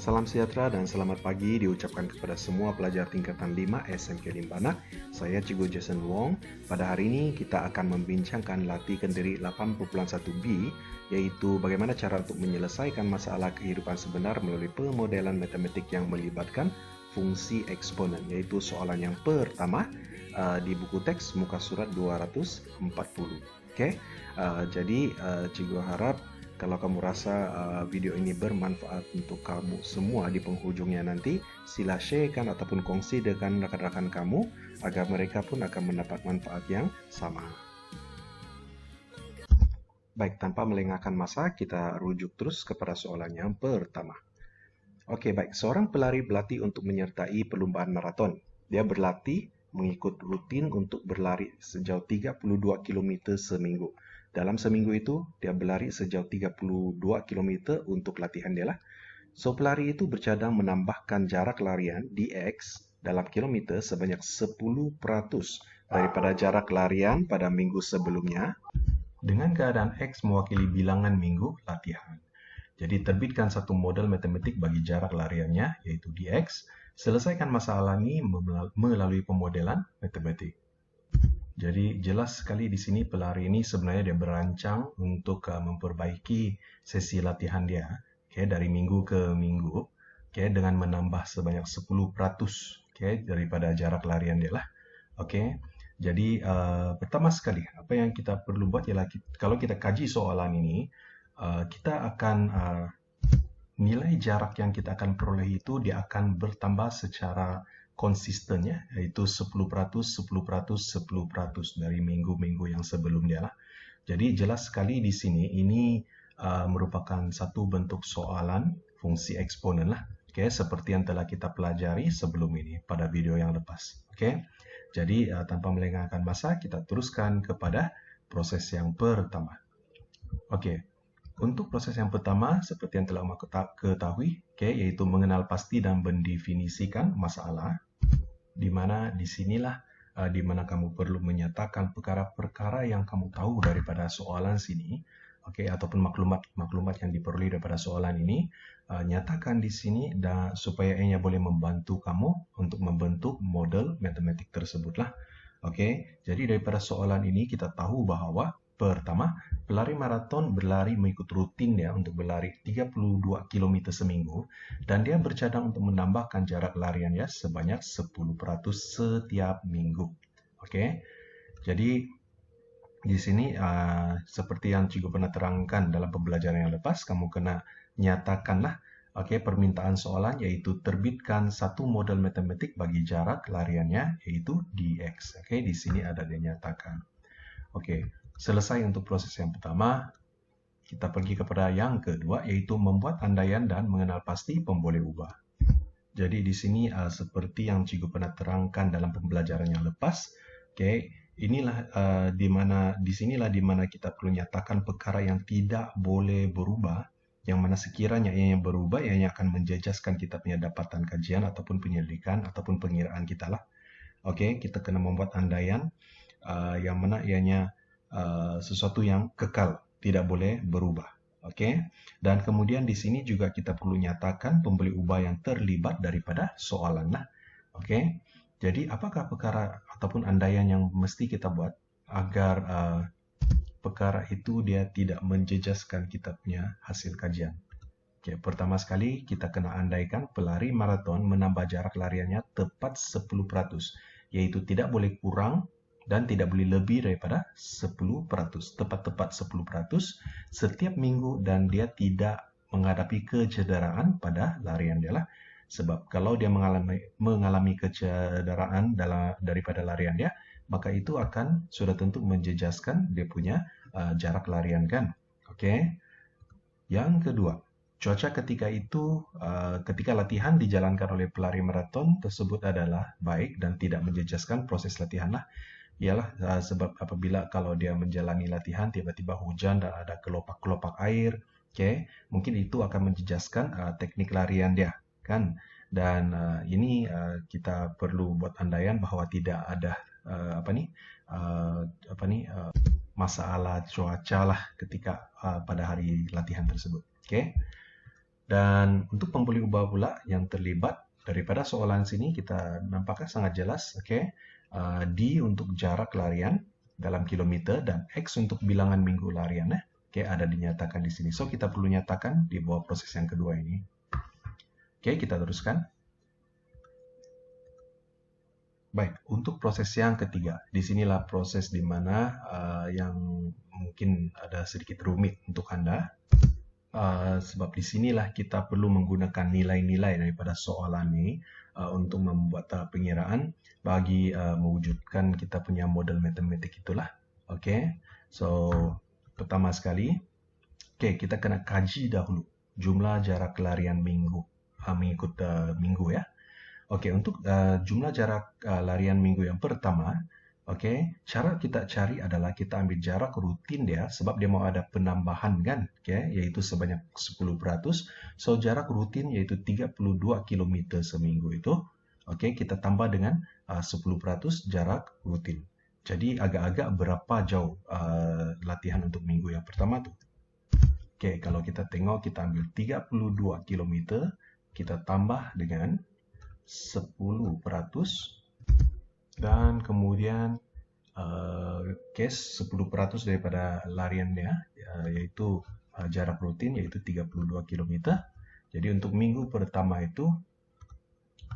Salam sejahtera dan selamat pagi diucapkan kepada semua pelajar tingkatan 5 SMK Limbanak. Saya Cikgu Jason Wong. Pada hari ini kita akan membincangkan latih kendiri 8.1b, yaitu bagaimana cara untuk menyelesaikan masalah kehidupan sebenar melalui pemodelan matematik yang melibatkan fungsi eksponen, yaitu soalan yang pertama di buku teks muka surat 240. Jadi Cikgu harap kalau kamu rasa video ini bermanfaat untuk kamu semua di penghujungnya nanti, sila sharekan ataupun kongsi dengan rakan-rakan kamu agar mereka pun akan mendapat manfaat yang sama. Baik, tanpa melengahkan masa, kita rujuk terus kepada soalan yang pertama. Oke, baik. Seorang pelari berlatih untuk menyertai perlombaan maraton. Dia berlatih mengikut rutin untuk berlari sejauh 32 km seminggu. Dalam seminggu itu, dia berlari sejauh 32 km untuk latihan dia lah. So, pelari itu bercadang menambahkan jarak larian dx dalam kilometer sebanyak 10% daripada jarak larian pada minggu sebelumnya, dengan keadaan X mewakili bilangan minggu latihan. Jadi, terbitkan satu model matematik bagi jarak lariannya, yaitu dx. Selesaikan masalah ini melalui pemodelan matematik. Jadi jelas sekali di sini pelari ini sebenarnya dia berancang untuk memperbaiki sesi latihan dia dari minggu ke minggu dengan menambah sebanyak 10% daripada jarak larian dia lah. Jadi pertama sekali apa yang kita perlu buat ialah kalau kita kaji soalan ini, kita akan nilai jarak yang kita akan peroleh itu dia akan bertambah secara konsistennya, yaitu 10%, 10%, 10% dari minggu-minggu yang sebelum dia lah. Jadi jelas sekali di sini ini merupakan satu bentuk soalan fungsi eksponen lah, seperti yang telah kita pelajari sebelum ini pada video yang lepas. Jadi tanpa melengahkan masa, kita teruskan kepada proses yang pertama. Untuk proses yang pertama, seperti yang telah ketahui, yaitu mengenal pasti dan mendefinisikan masalah, di mana disinilah di mana kamu perlu menyatakan perkara-perkara yang kamu tahu daripada soalan sini, ataupun maklumat yang diperoleh daripada soalan ini, nyatakan di sini supaya ianya boleh membantu kamu untuk membentuk model matematik tersebutlah. Jadi daripada soalan ini kita tahu bahawa pertama, pelari maraton berlari mengikut rutin dia untuk berlari 32 km seminggu dan dia bercadang untuk menambahkan jarak lariannya sebanyak 10% setiap minggu. Jadi di sini seperti yang Cikgu pernah terangkan dalam pembelajaran yang lepas, kamu kena nyatakanlah permintaan soalan, yaitu terbitkan satu model matematik bagi jarak lariannya, yaitu dx. Di sini ada dinyatakan. Selesai untuk proses yang pertama, kita pergi kepada yang kedua, yaitu membuat andaian dan mengenal pasti pemboleh ubah. Jadi di sini seperti yang Cikgu pernah terangkan dalam pembelajaran yang lepas, disinilah di mana kita perlu nyatakan perkara yang tidak boleh berubah, yang mana sekiranya yang berubah, ianya akan menjejaskan kita punya dapatan kajian ataupun penyelidikan ataupun pengiraan kita lah. Kita kena membuat andaian yang mana ianya sesuatu yang kekal, tidak boleh berubah. Dan kemudian di sini juga kita perlu nyatakan pembeli ubah yang terlibat daripada soalan lah. Jadi apakah perkara ataupun andaian yang mesti kita buat agar perkara itu dia tidak menjejaskan kita punya hasil kajian? Pertama sekali kita kena andaikan pelari maraton menambah jarak lariannya tepat 10%, yaitu tidak boleh kurang dan tidak boleh lebih daripada 10%, tepat-tepat 10% setiap minggu, dan dia tidak menghadapi kecederaan pada larian dia lah. Sebab kalau dia mengalami kecederaan daripada larian dia, maka itu akan sudah tentu menjejaskan dia punya jarak larian kan. Yang kedua, cuaca ketika itu, ketika latihan dijalankan oleh pelari maraton tersebut adalah baik dan tidak menjejaskan proses latihan lah. Ialah sebab apabila kalau dia menjalani latihan tiba-tiba hujan dan ada kelopak-kelopak air, mungkin itu akan menjejaskan teknik larian dia kan. Dan ini kita perlu buat andaian bahawa tidak ada masalah cuaca lah ketika pada hari latihan tersebut. Dan untuk pembuli ubah pula yang terlibat daripada soalan sini kita nampaknya sangat jelas, oke? D untuk jarak larian dalam kilometer dan X untuk bilangan minggu larian, oke, ada dinyatakan di sini. So kita perlu nyatakan di bawah proses yang kedua ini. Oke, kita teruskan. Baik, untuk proses yang ketiga, disinilah proses di mana yang mungkin ada sedikit rumit untuk Anda. Sebab disinilah kita perlu menggunakan nilai-nilai daripada soalan ini untuk membuat pengiraan bagi mewujudkan kita punya model matematik itulah. Oke, so pertama sekali, kita kena kaji dahulu jumlah jarak larian minggu mengikut minggu ya. Oke, untuk jumlah jarak larian minggu yang pertama, cara kita cari adalah kita ambil jarak rutin dia, sebab dia mau ada penambahan kan, yaitu sebanyak 10%. So, jarak rutin yaitu 32 km seminggu itu, kita tambah dengan 10% jarak rutin. Jadi, agak-agak berapa jauh latihan untuk minggu yang pertama tuh? Kalau kita tengok, kita ambil 32 km, kita tambah dengan 10% dan kemudian case 10% daripada lariannya yaitu jarak rutin yaitu 32 km. Jadi untuk minggu pertama itu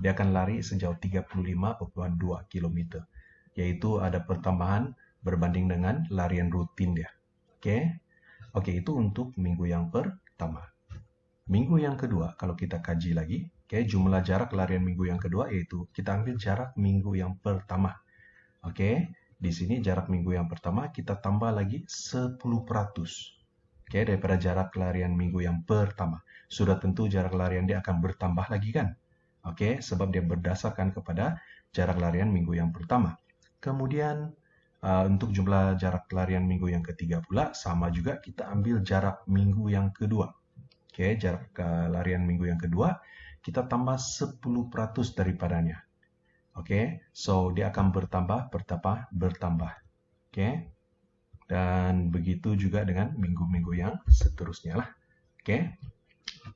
dia akan lari sejauh 35,2 km, yaitu ada pertambahan berbanding dengan larian rutin dia. Oke, itu untuk minggu yang pertama. Minggu yang kedua, kalau kita kaji lagi, jumlah jarak larian minggu yang kedua yaitu kita ambil jarak minggu yang pertama. Di sini jarak minggu yang pertama kita tambah lagi 10%. Daripada jarak larian minggu yang pertama. Sudah tentu jarak larian dia akan bertambah lagi kan? Sebab dia berdasarkan kepada jarak larian minggu yang pertama. Kemudian untuk jumlah jarak larian minggu yang ketiga pula sama juga kita ambil jarak minggu yang kedua. Jarak larian minggu yang kedua kita tambah 10% daripadanya. So dia akan bertambah. Dan begitu juga dengan minggu-minggu yang seterusnya lah.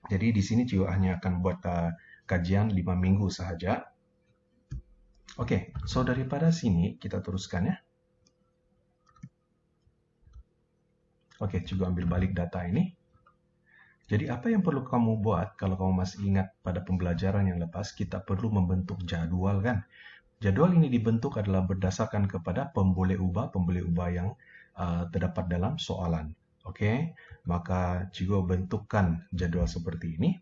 Jadi di sini juga hanya akan buat kajian 5 minggu sahaja. So daripada sini kita teruskan ya. Juga ambil balik data ini. Jadi apa yang perlu kamu buat kalau kamu masih ingat pada pembelajaran yang lepas, kita perlu membentuk jadwal kan. Jadwal ini dibentuk adalah berdasarkan kepada pembuli ubah yang terdapat dalam soalan. Maka cikgu bentukkan jadwal seperti ini.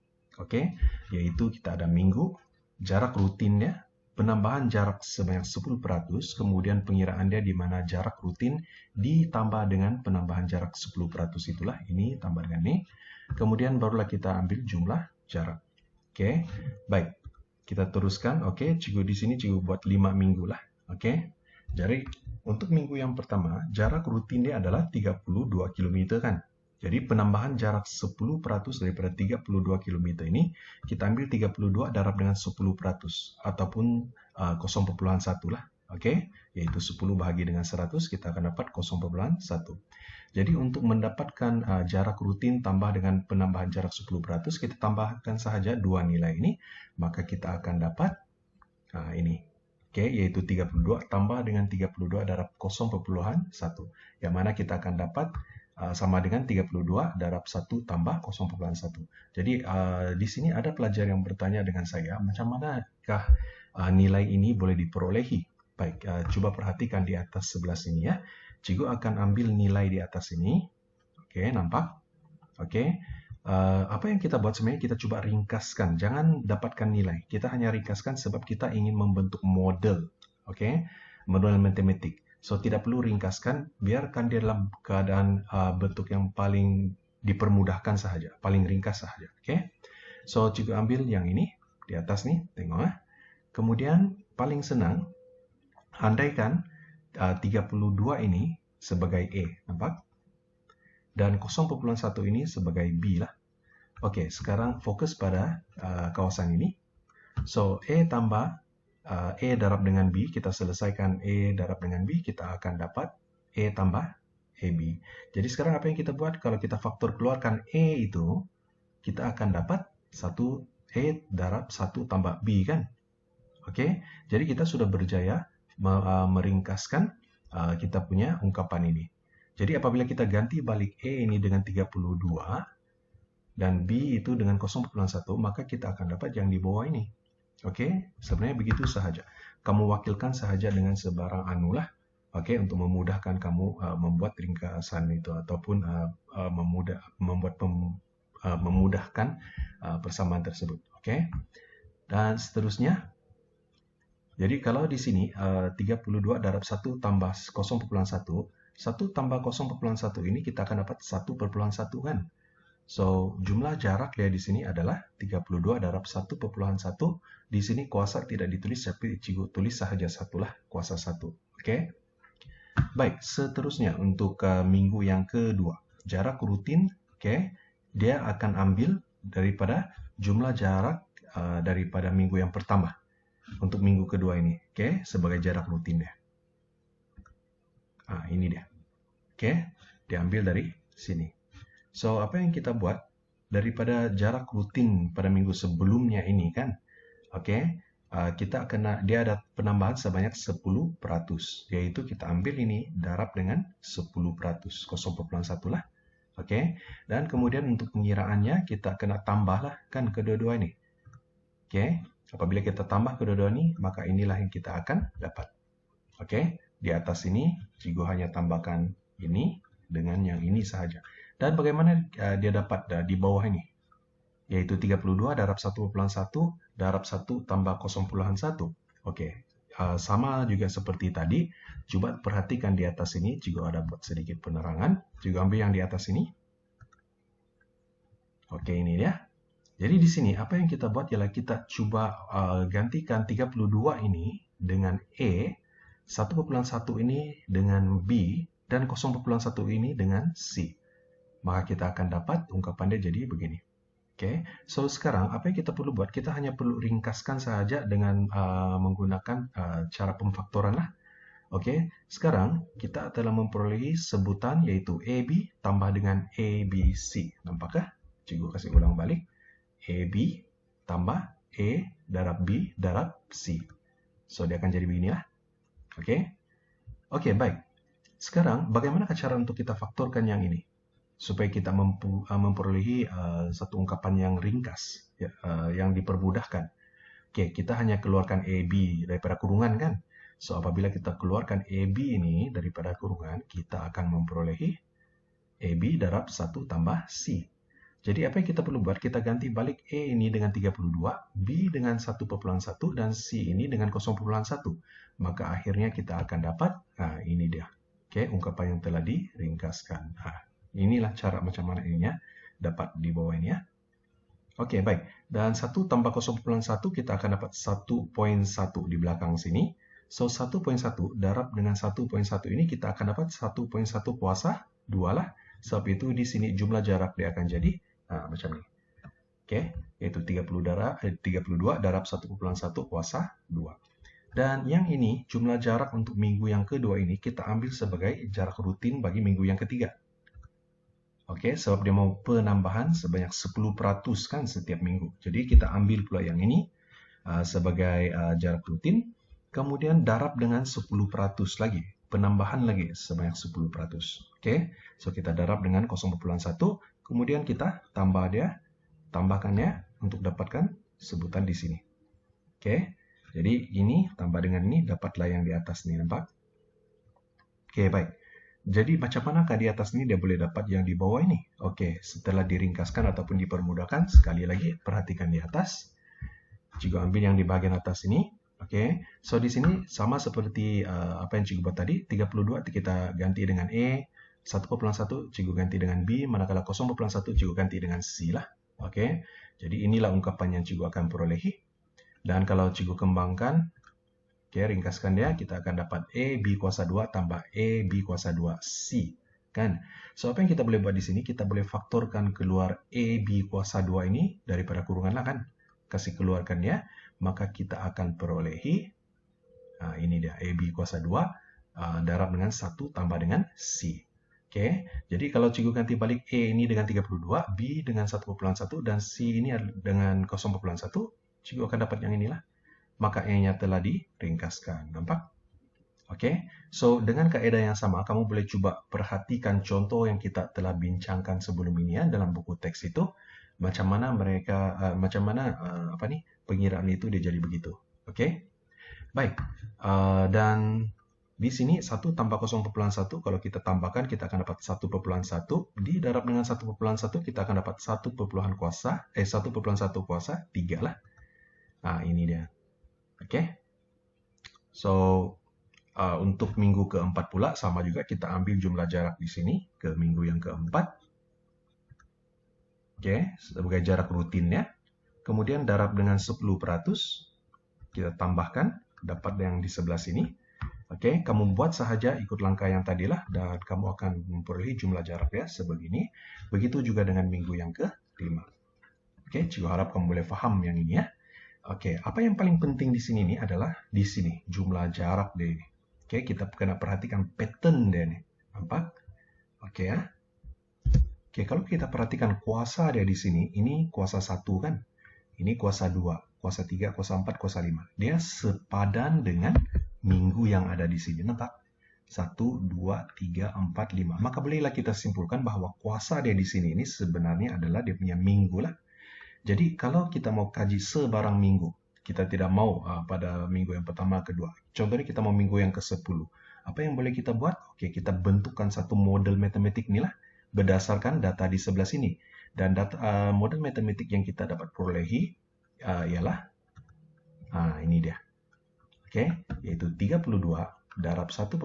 Yaitu kita ada minggu, jarak rutinnya, penambahan jarak sebanyak 10%, kemudian pengiraan dia di mana jarak rutin ditambah dengan penambahan jarak 10% itulah, ini tambah dengan ini. Kemudian barulah kita ambil jumlah jarak. Baik. Kita teruskan. Cikgu di sini cikgu buat 5 minggu lah. Jadi untuk minggu yang pertama, jarak rutin dia adalah 32 km kan. Jadi penambahan jarak 10% daripada 32 km ini, kita ambil 32 darab dengan 10% ataupun 0,1 lah. Yaitu 10 bahagi dengan 100, kita akan dapat 0,1. Jadi untuk mendapatkan jarak rutin tambah dengan penambahan jarak 10%, kita tambahkan sahaja dua nilai ini, maka kita akan dapat ini. Yaitu 32 tambah dengan 32 darab 0,1. Yang mana kita akan dapat sama dengan 32 darab 1 tambah 0,1. Jadi di sini ada pelajar yang bertanya dengan saya, macam manakah nilai ini boleh diperolehi? Baik, coba perhatikan di atas sebelah sini ya. Cikgu akan ambil nilai di atas ini. Nampak? Apa yang kita buat sebenarnya kita coba ringkaskan. Jangan dapatkan nilai. Kita hanya ringkaskan sebab kita ingin membentuk model. Model matematik. So, tidak perlu ringkaskan. Biarkan dia dalam keadaan bentuk yang paling dipermudahkan sahaja. Paling ringkas sahaja. So, cikgu ambil yang ini. Di atas nih. Tengok ya. Kemudian, paling senang. Andaikan 32 ini sebagai E, nampak? Dan 0,1 ini sebagai B lah. Sekarang fokus pada kawasan ini. So, E tambah E darab dengan B, kita selesaikan E darab dengan B, kita akan dapat E tambah AB. Jadi sekarang apa yang kita buat? Kalau kita faktor keluarkan E itu, kita akan dapat 1A darab 1 tambah B kan? Oke, jadi kita sudah berjaya meringkaskan kita punya ungkapan ini. Jadi apabila kita ganti balik E ini dengan 32 dan B itu dengan 0,1, maka kita akan dapat yang di bawah ini. Oke, sebenarnya begitu sahaja. Kamu wakilkan sahaja dengan sebarang anu lah. Oke, untuk memudahkan kamu membuat ringkasan itu ataupun memudahkan persamaan tersebut. Oke, dan seterusnya. Jadi kalau di sini 32 darab 1 tambah 0,1, 1 tambah 0,1 ini kita akan dapat 1,1 kan? So, jumlah jarak dia di sini adalah 32 darab 1,1. Di sini kuasa tidak ditulis, tapi cikgu tulis sahaja satulah kuasa 1. Oke? Baik, seterusnya untuk minggu yang kedua. Jarak rutin, oke, dia akan ambil daripada jumlah jarak daripada minggu yang pertama. Untuk minggu kedua ini, oke, sebagai jarak rutinnya. Ini dia. Oke, diambil dari sini. So, apa yang kita buat daripada jarak rutin pada minggu sebelumnya ini kan? Oke, kita kena dia ada penambahan sebanyak 10%, yaitu kita ambil ini darab dengan 10%, 0,1 lah. Oke, dan kemudian untuk pengiraannya kita kena tambahlah kan kedua-dua ini. Oke, apabila kita tambah kedua-dua ini, maka inilah yang kita akan dapat. Oke, di atas ini cikgu hanya tambahkan ini dengan yang ini sahaja. Dan bagaimana dia dapat di bawah ini? Yaitu 32 darab 1,1 darab 1 tambah 0,1. Oke, sama juga seperti tadi. Coba perhatikan di atas ini, juga ada buat sedikit penerangan. Juga ambil yang di atas ini. Oke, ini dia. Jadi di sini apa yang kita buat ialah kita coba gantikan 32 ini dengan E, 1,1 ini dengan B, dan 0,1 ini dengan C. Maka kita akan dapat ungkapan dia jadi begini. Oke, so sekarang apa yang kita perlu buat? Kita hanya perlu ringkaskan saja dengan menggunakan cara pemfaktoran lah. Oke, sekarang kita telah memperolehi sebutan yaitu AB tambah dengan ABC. Nampakkah? Cikgu kasih ulang balik. AB tambah E darab B darab C. So, dia akan jadi beginilah. Oke, oke, baik. Sekarang, bagaimana cara untuk kita faktorkan yang ini? Supaya kita memperolehi satu ungkapan yang ringkas, ya, yang dipermudahkan. Oke, kita hanya keluarkan AB daripada kurungan kan? So, apabila kita keluarkan AB ini daripada kurungan, kita akan memperolehi AB darab 1 tambah C. Jadi, apa yang kita perlu buat? Kita ganti balik E ini dengan 32, B dengan 1,1, dan C ini dengan 0,1. Maka akhirnya kita akan dapat, ini dia. Oke, ungkapan yang telah diringkaskan. Inilah cara macam mana ininya dapat di bawah ini ya. Oke, baik. Dan 1 tambah 0,1 kita akan dapat 1,1 di belakang sini. So, 1,1 darab dengan 1,1 ini kita akan dapat 1,1 kuasa 2 lah. Sebab itu di sini jumlah jarak dia akan jadi macam ini. Oke, yaitu 32 darab 1,1 kuasa 2. Dan yang ini jumlah jarak untuk minggu yang kedua ini kita ambil sebagai jarak rutin bagi minggu yang ketiga. Oke, sebab dia mau penambahan sebanyak 10% kan setiap minggu. Jadi kita ambil pula yang ini sebagai jarak rutin. Kemudian darab dengan 10% lagi. Penambahan lagi sebanyak 10%. Oke, so kita darab dengan 0,1. Kemudian kita tambahkannya untuk dapatkan sebutan di sini. Oke, jadi ini tambah dengan ini dapatlah yang di atas ini, nampak? Oke, baik. Jadi macam manakah di atas ini dia boleh dapat yang di bawah ini? Oke, setelah diringkaskan ataupun dipermudahkan, sekali lagi perhatikan di atas. Cikgu ambil yang di bagian atas ini. Oke, so di sini sama seperti apa yang cikgu buat tadi. 32 kita ganti dengan E, 1,1 cikgu ganti dengan B, manakala 0,1 cikgu ganti dengan C lah. Oke, jadi inilah ungkapan yang cikgu akan perolehi. Dan kalau cikgu kembangkan, oke, ringkaskan dia, kita akan dapat E B kuasa 2 tambah E B kuasa 2 C. Kan? So, apa yang kita boleh buat di sini? Kita boleh faktorkan keluar E B kuasa 2 ini daripada kurungan lah kan? Kasih keluarkan dia, maka kita akan perolehi, ini dia, E B kuasa 2 darab dengan 1 tambah dengan C. Oke, jadi kalau cikgu ganti balik A ini dengan 32, B dengan 1,1, dan C ini dengan 0,1, cikgu akan dapat yang inilah. Maka E-nya telah diringkaskan. Nampak? Oke, so dengan kaedah yang sama, kamu boleh coba perhatikan contoh yang kita telah bincangkan sebelum ini ya dalam buku teks itu, macam mana pengiraan itu dia jadi begitu. Oke, baik. Dan di sini 1 tambah 0,1, kalau kita tambahkan kita akan dapat 1,1, didarab dengan 1,1 kita akan dapat 1,1 kuasa 3 lah. Nah, ini dia. Oke. So, untuk minggu keempat pula sama juga kita ambil jumlah jarak di sini ke minggu yang keempat. Oke, sebagai jarak rutinnya. Kemudian darab dengan 10%, kita tambahkan, dapat yang di sebelah sini. Oke, kamu buat sahaja ikut langkah yang tadilah dan kamu akan memperoleh jumlah jarak ya sebegini. Begitu juga dengan minggu yang ke-5. Oke, cikgu harap kamu boleh paham yang ini ya. Oke, apa yang paling penting di sini nih adalah di sini jumlah jarak deh ini. Oke, kita kena perhatikan pattern deh nih. Nampak? Oke ya. Oke, kalau kita perhatikan kuasa dia di sini, ini kuasa 1 kan? Ini kuasa 2, kuasa 3, kuasa 4, kuasa 5. Dia sepadan dengan minggu yang ada di sini. Nampak? 1, 2, 3, 4, 5. Maka bolehlah kita simpulkan bahwa kuasa dia di sini ini sebenarnya adalah dia punya minggu lah. Jadi kalau kita mau kaji sebarang minggu, kita tidak mau pada minggu yang pertama, kedua. Contohnya kita mau minggu yang ke-10. Apa yang boleh kita buat? Oke, kita bentukkan satu model matematik inilah berdasarkan data di sebelah sini. Dan model matematik yang kita dapat perolehi ialah ini dia. Oke, yaitu 32 darab 1,1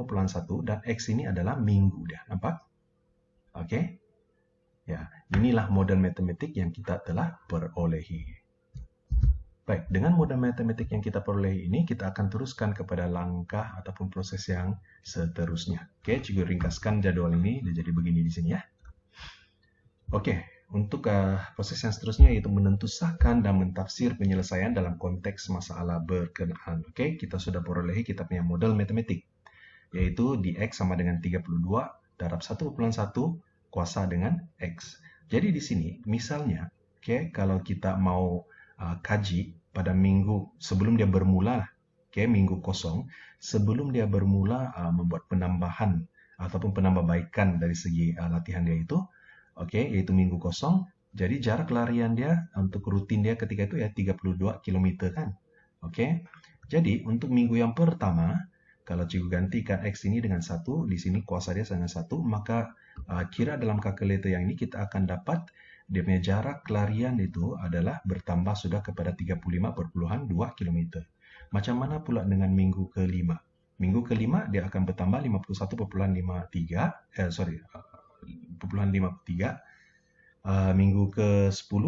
dan X ini adalah minggu dia. Nampak? Oke. Ya, inilah model matematik yang kita telah perolehi. Baik, dengan model matematik yang kita perolehi ini, kita akan teruskan kepada langkah ataupun proses yang seterusnya. Oke, cikgu ringkaskan jadwal ini, dia jadi begini di sini ya. Oke, untuk proses yang seterusnya yaitu menentusakan dan mentafsir penyelesaian dalam konteks masalah berkenaan. Oke, kita sudah perolehi kita punya model matematik, yaitu dx sama dengan 32 darab 1,1 kuasa dengan X. Jadi di sini, misalnya, kalau kita mau kaji pada minggu sebelum dia bermula, minggu kosong, sebelum dia bermula membuat penambahan ataupun penambahbaikan dari segi latihan dia itu, yaitu minggu kosong. Jadi jarak larian dia untuk rutin dia ketika itu ya 32 km kan. Jadi untuk minggu yang pertama, kalau cikgu gantikan X ini dengan 1, di sini kuasa dia dengan 1, maka kira dalam kalkulator yang ini kita akan dapat dia punya jarak larian itu adalah bertambah sudah kepada 35,2 km. Macam mana pula dengan minggu ke-5? Minggu ke-5 dia akan bertambah 51,53, 53. Minggu ke-10,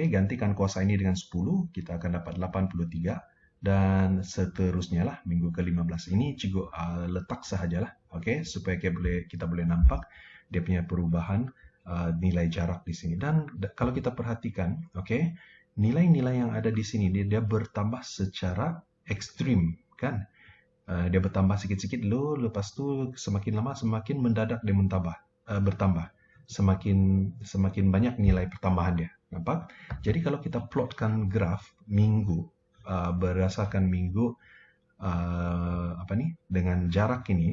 gantikan kuasa ini dengan 10, kita akan dapat 83. Dan seterusnya lah minggu ke-15 ini cikgu letak sahajalah, supaya kita boleh nampak dia punya perubahan nilai jarak di sini. Dan kalau kita perhatikan, nilai-nilai yang ada di sini dia bertambah secara ekstrim kan. Dia bertambah sikit-sikit dulu, lepas tu semakin lama semakin mendadak dia bertambah. Semakin banyak nilai pertambahan dia. Nampak? Jadi kalau kita plotkan graf minggu berdasarkan minggu dengan jarak ini,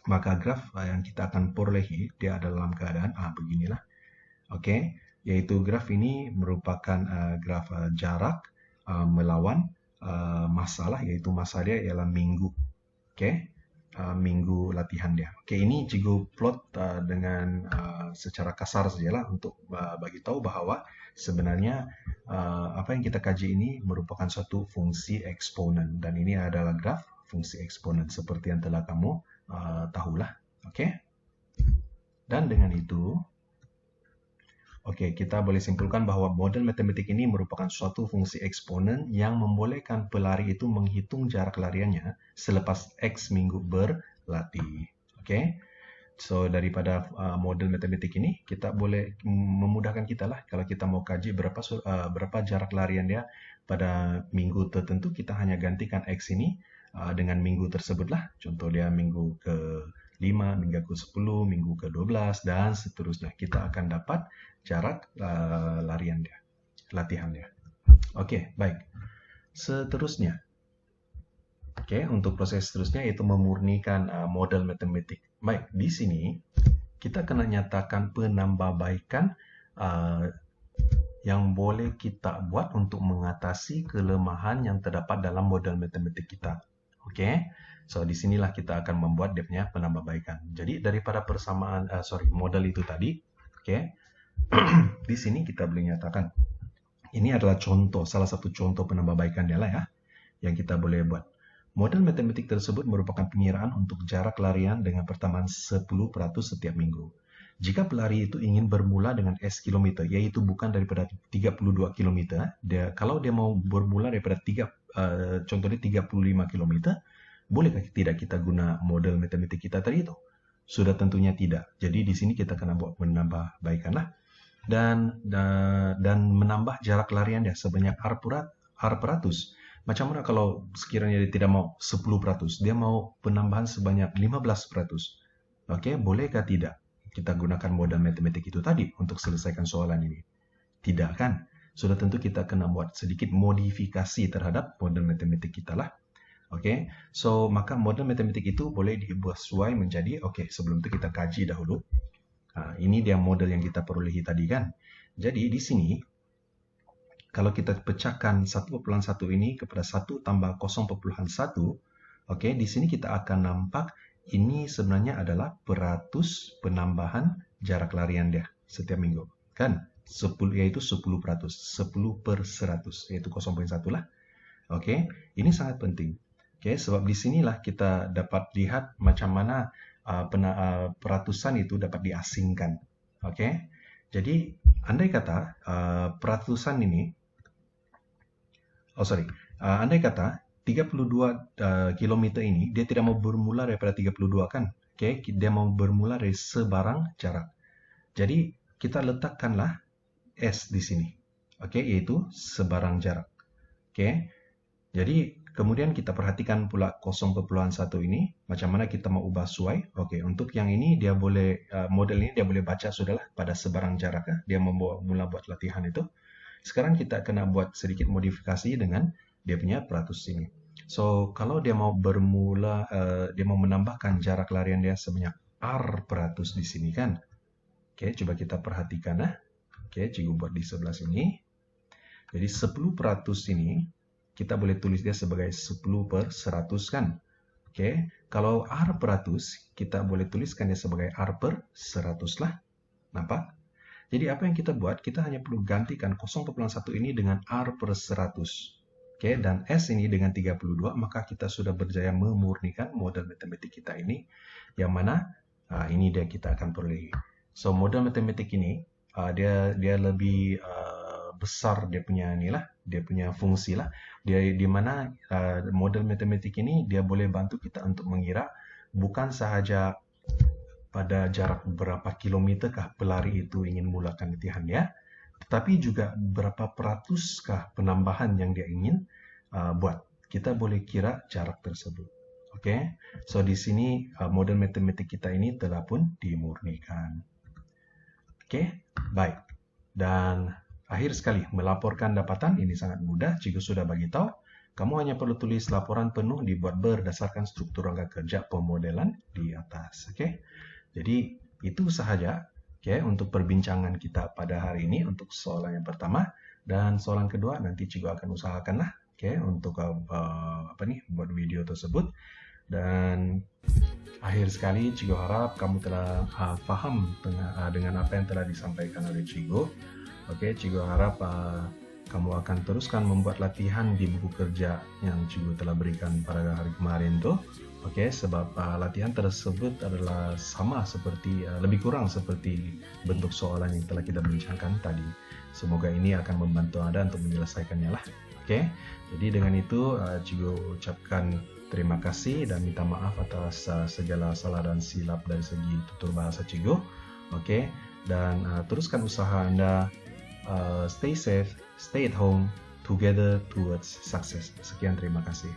maka graf yang kita akan perolehi dia adalah dalam keadaan beginilah. Yaitu graf ini merupakan graf jarak melawan masalah, yaitu masa dia ialah minggu. Minggu latihan dia. Ini cikgu plot dengan secara kasar sajalah untuk bagi tahu bahwa sebenarnya apa yang kita kaji ini merupakan suatu fungsi eksponen dan ini adalah graf fungsi eksponen seperti yang telah kamu tahulah. Dan dengan itu kita boleh simpulkan bahwa model matematik ini merupakan suatu fungsi eksponen yang membolehkan pelari itu menghitung jarak lariannya selepas X minggu berlatih. So daripada model matematik ini kita boleh memudahkan kita lah kalau kita mau kaji berapa jarak larian dia pada minggu tertentu, kita hanya gantikan X ini dengan minggu tersebut lah. Contoh dia minggu ke 5, minggu ke-10, minggu ke-12, dan seterusnya. Kita akan dapat jarak latihan dia. Oke, baik. Seterusnya. Oke, untuk proses seterusnya yaitu memurnikan model matematik. Baik, di sini kita kena nyatakan penambahbaikan yang boleh kita buat untuk mengatasi kelemahan yang terdapat dalam model matematik kita. Oke, so di sinilah kita akan membuat dia punya penambahbaikan. Jadi daripada persamaan, model itu tadi, oke, di sini kita boleh nyatakan ini adalah contoh, salah satu contoh penambahbaikan dia lah ya, yang kita boleh buat. Model matematik tersebut merupakan pengiraan untuk jarak larian dengan pertambahan 10% setiap minggu. Jika pelari itu ingin bermula dengan S kilometer, yaitu bukan daripada 32 km, kalau dia mau bermula daripada contohnya 35 km, bolehkah tidak kita guna model matematik kita tadi itu? Sudah tentunya tidak. Jadi di sini kita akan buat menambahbaikan lah. Dan menambah jarak larian dia sebanyak R/100. Macam mana kalau sekiranya dia tidak mau 10%, dia mau penambahan sebanyak 15%. Oke, bolehkah tidak kita gunakan model matematik itu tadi untuk selesaikan soalan ini? Tidak kan? Sudah tentu kita kena buat sedikit modifikasi terhadap model matematik kita lah. Oke, so maka model matematik itu boleh dibuat sesuai menjadi, sebelum itu kita kaji dahulu. Ini dia model yang kita perolehi tadi kan. Jadi di sini, kalau kita pecahkan 1,1 ini kepada 1 tambah 0,1, di sini kita akan nampak ini sebenarnya adalah peratus penambahan jarak larian dia setiap minggu. Kan? Yaitu 10%. 10/100, yaitu 0,1 lah. Ini sangat penting. Sebab di sinilah kita dapat lihat macam mana peratusan itu dapat diasingkan. Jadi andai kata peratusan ini, andai kata 32 km ini dia tidak mau bermula daripada 32 kan? Dia mau bermula dari sebarang jarak. Jadi kita letakkanlah S di sini. Yaitu sebarang jarak. Jadi kemudian kita perhatikan pula 0,1 ini, macam mana kita mau ubah sesuai. Untuk yang ini dia boleh, model ini dia boleh baca sudahlah pada sebarang jarak. Dia mula buat latihan itu. Sekarang kita kena buat sedikit modifikasi dengan dia punya peratus ini. So, kalau dia mau bermula, dia mau menambahkan jarak larian dia sebanyak R/100 di sini kan. Coba kita perhatikan lah. Cikgu buat di sebelah sini. Jadi 10% ini, kita boleh tulis dia sebagai 10/100 kan. Kalau R/100, kita boleh tuliskan dia sebagai R/100 lah. Nampak? Jadi apa yang kita buat, kita hanya perlu gantikan 0,1 ini dengan R/100. Dan S ini dengan 32, maka kita sudah berjaya memurnikan model matematik kita ini. Yang mana, ini dia kita akan perolehi. So, model matematik ini, dia lebih besar dia punya fungsi lah. Di mana model matematik ini dia boleh bantu kita untuk mengira bukan sahaja pada jarak berapa kilometerkah pelari itu ingin mulakan latihannya, tetapi juga berapa peratuskah penambahan yang dia ingin buat. Kita boleh kira jarak tersebut. So di sini model matematik kita ini telah pun dimurnikan. Baik. Dan akhir sekali, melaporkan dapatan ini sangat mudah. Cikgu sudah bagi tahu. Kamu hanya perlu tulis laporan penuh dibuat berdasarkan struktur rangka kerja pemodelan di atas. Jadi itu sahaja untuk perbincangan kita pada hari ini untuk soalan yang pertama, dan soalan kedua nanti cikgu akan usahakanlah untuk buat video tersebut. Dan akhir sekali, cikgu harap kamu telah faham dengan apa yang telah disampaikan oleh cikgu. Cikgu harap kamu akan teruskan membuat latihan di buku kerja yang cikgu telah berikan pada hari kemarin tuh. Sebab latihan tersebut adalah sama seperti, lebih kurang seperti bentuk soalan yang telah kita bincangkan tadi. Semoga ini akan membantu Anda untuk menyelesaikannya lah. Jadi dengan itu cikgu ucapkan terima kasih dan minta maaf atas segala salah dan silap dari segi tutur bahasa cikgu. Dan teruskan usaha Anda. Stay safe, stay at home, together towards success. Sekian, terima kasih.